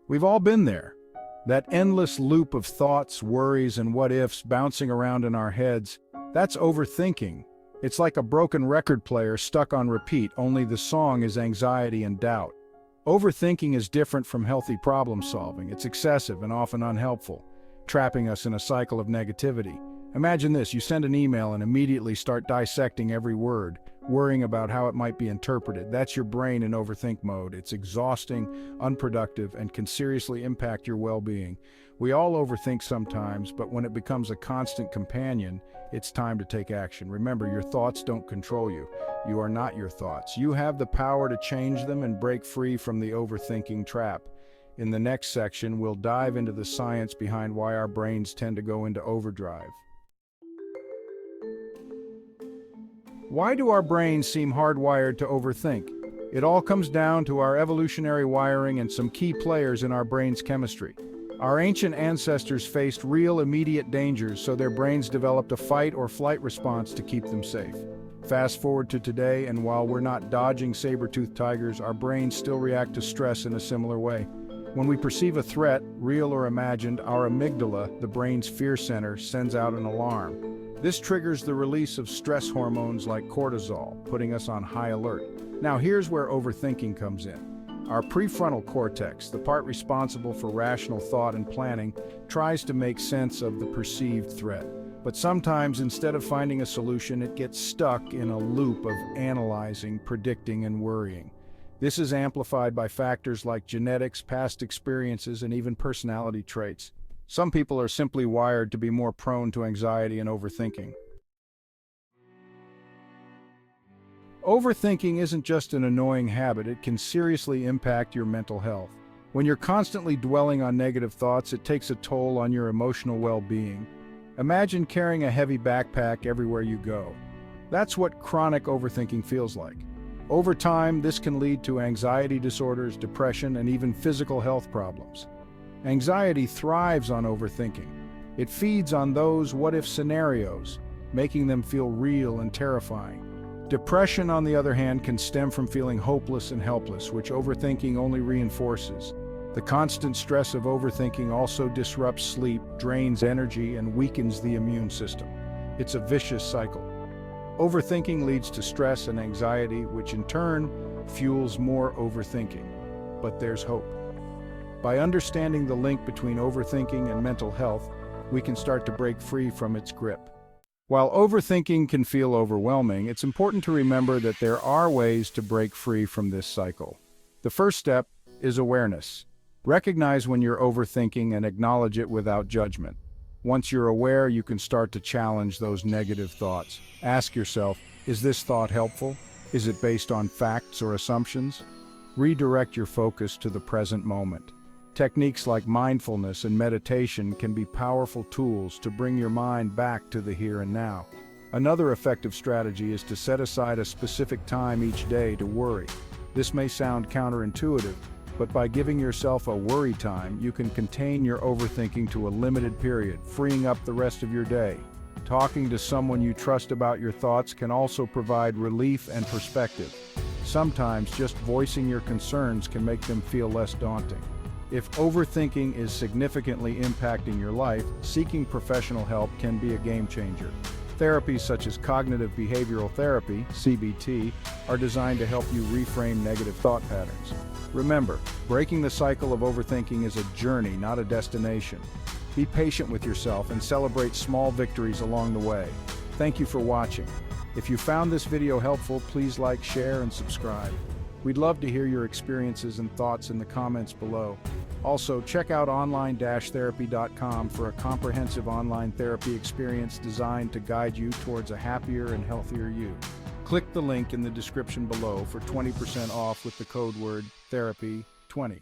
We've all been there. That endless loop of thoughts, worries, and what-ifs bouncing around in our heads, that's overthinking. It's like a broken record player stuck on repeat, only the song is anxiety and doubt. Overthinking is different from healthy problem solving. It's excessive and often unhelpful, trapping us in a cycle of negativity. Imagine this, you send an email and immediately start dissecting every word, worrying about how it might be interpreted. That's your brain in overthink mode. It's exhausting, unproductive, and can seriously impact your well-being. We all overthink sometimes, but when it becomes a constant companion, it's time to take action. Remember, your thoughts don't control you. You are not your thoughts. You have the power to change them and break free from the overthinking trap. In the next section, we'll dive into the science behind why our brains tend to go into overdrive. Why do our brains seem hardwired to overthink? It all comes down to our evolutionary wiring and some key players in our brain's chemistry. Our ancient ancestors faced real immediate dangers, so their brains developed a fight or flight response to keep them safe. Fast forward to today, and while we're not dodging saber-toothed tigers, our brains still react to stress in a similar way. When we perceive a threat, real or imagined, our amygdala, the brain's fear center, sends out an alarm. This triggers the release of stress hormones like cortisol, putting us on high alert. Now here's where overthinking comes in. Our prefrontal cortex, the part responsible for rational thought and planning, tries to make sense of the perceived threat. But sometimes, instead of finding a solution, it gets stuck in a loop of analyzing, predicting, and worrying. This is amplified by factors like genetics, past experiences, and even personality traits. Some people are simply wired to be more prone to anxiety and overthinking. Overthinking isn't just an annoying habit, it can seriously impact your mental health. When you're constantly dwelling on negative thoughts, it takes a toll on your emotional well-being. Imagine carrying a heavy backpack everywhere you go. That's what chronic overthinking feels like. Over time, this can lead to anxiety disorders, depression, and even physical health problems. Anxiety thrives on overthinking. It feeds on those what-if scenarios, making them feel real and terrifying. Depression, on the other hand, can stem from feeling hopeless and helpless, which overthinking only reinforces. The constant stress of overthinking also disrupts sleep, drains energy, and weakens the immune system. It's a vicious cycle. Overthinking leads to stress and anxiety, which in turn fuels more overthinking. But there's hope. By understanding the link between overthinking and mental health, we can start to break free from its grip. While overthinking can feel overwhelming, it's important to remember that there are ways to break free from this cycle. The first step is awareness. Recognize when you're overthinking and acknowledge it without judgment. Once you're aware, you can start to challenge those negative thoughts. Ask yourself, is this thought helpful? Is it based on facts or assumptions? Redirect your focus to the present moment. Techniques like mindfulness and meditation can be powerful tools to bring your mind back to the here and now. Another effective strategy is to set aside a specific time each day to worry. This may sound counterintuitive, but by giving yourself a worry time, you can contain your overthinking to a limited period, freeing up the rest of your day. Talking to someone you trust about your thoughts can also provide relief and perspective. Sometimes just voicing your concerns can make them feel less daunting. If overthinking is significantly impacting your life, seeking professional help can be a game changer. Therapies such as cognitive behavioral therapy, CBT, are designed to help you reframe negative thought patterns. Remember, breaking the cycle of overthinking is a journey, not a destination. Be patient with yourself and celebrate small victories along the way. Thank you for watching. If you found this video helpful, please like, share, and subscribe. We'd love to hear your experiences and thoughts in the comments below. Also, check out online-therapy.com for a comprehensive online therapy experience designed to guide you towards a happier and healthier you. Click the link in the description below for 20% off with the code word THERAPY20.